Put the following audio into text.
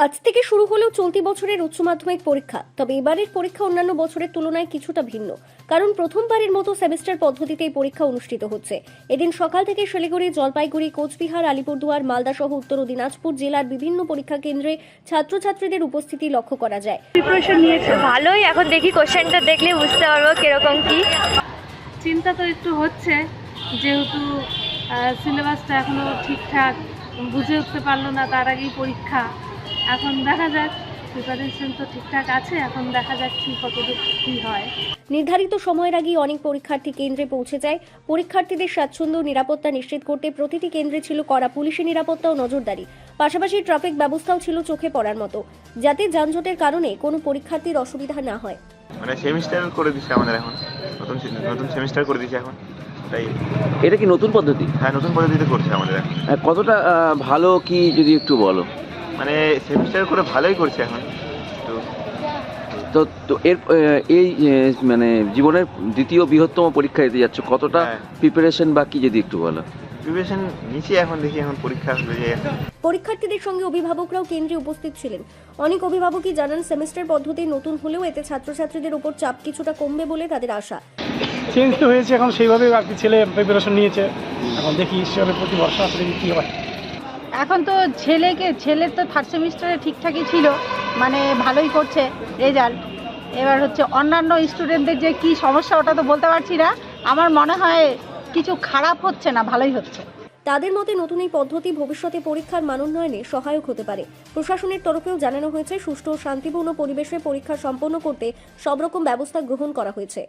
আজ থেকে শুরু হলো চলতি বছরের উচ্চ মাধ্যমিক পরীক্ষা। তবে এবারের পরীক্ষা অন্যান্য বছরের তুলনায় কিছুটা ভিন্ন, কারণ প্রথমবারের মতো সেমিস্টার পদ্ধতিতে এই পরীক্ষা অনুষ্ঠিত হচ্ছে। এদিন সকাল থেকে শিলিগুড়ি, জলপাইগুড়ি, কোচবিহার, আলিপুরদুয়ার, মালদা সহ উত্তর ও দিনাজপুর জেলার বিভিন্ন পরীক্ষা কেন্দ্রে ছাত্রছাত্রীদের উপস্থিতি লক্ষ্য করা যায়। প্রিপারেশন নিয়েছে ভালোই, এখন দেখি কোশ্চেনটা দেখলে বুঝতে পারবো কিরকম কি। চিন্তা তো একটু হচ্ছে, যেহেতু সিলেবাসটা এখনো ঠিকঠাক বুঝে উঠতে পারলো না, তার আগেই পরীক্ষা। এখন দেখা যাক, প্রিপারেশন তো ঠিকঠাক আছে, এখন দেখা যাক কি কতটুকু কী হয়। নির্ধারিত সময়ের আগেই অনেক পরীক্ষার্থী কেন্দ্রে পৌঁছে যায়। পরীক্ষার্থীদের স্বাচ্ছন্দ্য ও নিরাপত্তা নিশ্চিত করতে প্রতিটি কেন্দ্রে ছিল কড়া পুলিশি নিরাপত্তা ও নজরদারি। পাশাপাশি ট্রাফিক ব্যবস্থাও ছিল চোখে পড়ার মতো, যাতে যানজটের কারণে কোনো পরীক্ষার্থীর অসুবিধা না হয়। মানে সেমিস্টার করে দিচ্ছে আমাদের, এখন নতুন সেমিস্টার করে দিচ্ছে এখন। তাই এটা কি নতুন পদ্ধতি? হ্যাঁ, নতুন পদ্ধতিতে করছে আমাদের এখন। কতটা ভালো কি যদি একটু বলো। মানে সেমিস্টার করে ভালোই করছে এখন তো। তো এর এই মানে জীবনের দ্বিতীয় বৃহত্তম পরীক্ষা দিতে যাচ্ছ, কতটা প্রিপারেশন বাকি যদি একটু বলো। প্রিপারেশন নিচে, এখন দেখি এখন পরীক্ষা হয়ে যায়। পরীক্ষার্থীদের সঙ্গে অভিভাবকরাও কেন্দ্রে উপস্থিত ছিলেন। অনেক অভিভাবকই জানান, সেমিস্টার পদ্ধতি নতুন হলেও এতে ছাত্রছাত্রীদের উপর চাপ কিছুটা কমবে বলে তাদের আশা। চেঞ্জ তো হয়েছে, এখন সেইভাবে আর কি ছেলে প্রিপারেশন নিয়েছে। এখন দেখি ঈশ্বরের প্রতি ভরসা আসলে কী হয়। এখন তো ছেলের তো থার্ড সেমিস্টারে ঠিকঠাকই ছিল, মানে ভালোই করছে রেজাল্ট। এবার হচ্ছে অন্যান্য স্টুডেন্টদের যে কি সমস্যা ওটা তো বলতে পারছি না। আমার মনে হয় কিছু খারাপ হচ্ছে না, ভালোই হচ্ছে। তাদের মতে নতুন এই পদ্ধতি ভবিষ্যতে পরীক্ষার মান উন্নয়নে সহায়ক হতে পারে। প্রশাসনের তরফেও জানানো হয়েছে, সুষ্ঠু ও শান্তিপূর্ণ পরিবেশে পরীক্ষা সম্পন্ন করতে সব রকম ব্যবস্থা গ্রহণ করা হয়েছে।